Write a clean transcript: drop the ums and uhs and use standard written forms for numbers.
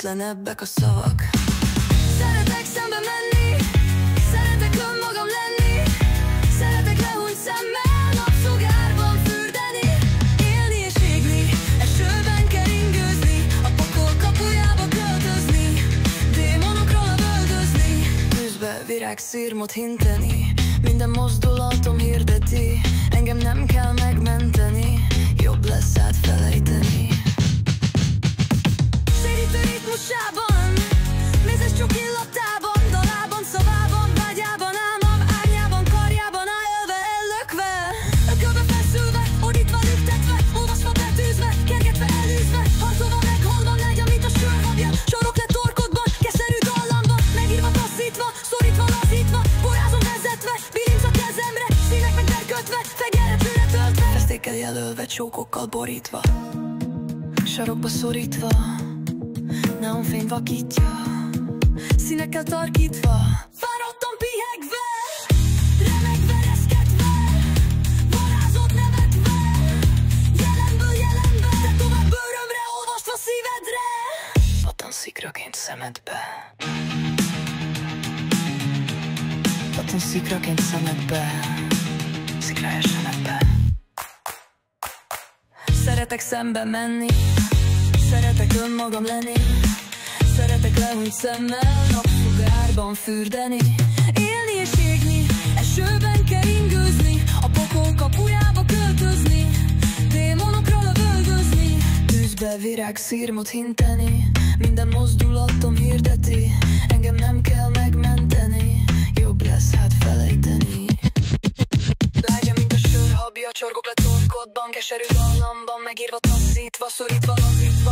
értelmetlenebbek a szavak. Szeretek szembe menni, szeretek önmagam lenni, szeretek lehúnyt szemmel napsugárban fürdeni, élni és égni, esőben keringőzni, a pokol kapujába költözni, démonokról lövöldözni, tűzbe virágszirmot hinteni, minden mozdulatom hirdeti, engem nem kell megmenteni, jobb lesz átfelejteni. Szérítő ritmusában, mézes csok illatában, dalában, szavában, vágyában, álmam, árnyában, karjában, állva, ellökve, ökölbe feszülve, ordítva, lüktetve, olvasva, betűzve, kergetve, elűzve, harcolva, meghalva, legy, amit a sörhabja, sorok le torkodban, keserű dallamban, megírva, taszítva, szorítva, lazítva, porrázom vezetve, bilincs a kezemre, színek meg megkötve, fegyelrepülre töltve, festékkel jelölve, csókokkal borítva, sarokba szorítva, neonfény vakítja, színekkel tarkítva, fáradtan pihegve, remegve, reszketve, varázsot nevetve, jelenből jelenbe, te tovább bőrömre, olvasva szívedre, pattan szikraként szemedbe, pattan szikraként szemedbe, szikrája semedbe. Szeretek szembe menni, szeretek önmagam lenni, szeretek lehúnyt szemmel napsugárban fürdeni, élni és égni, esőben keringőzni, a pokol kapujába költözni, démonokra lövöldözni, tűzbe virágszirmot hinteni, minden mozdulatom hirdeti, engem nem kell megmenteni, jobb lesz hát felejteni. Lágya, mint a sörhabja, csorgok le torkodban, keserű dallamban, megírva, taszítva, szorítva, lazítva,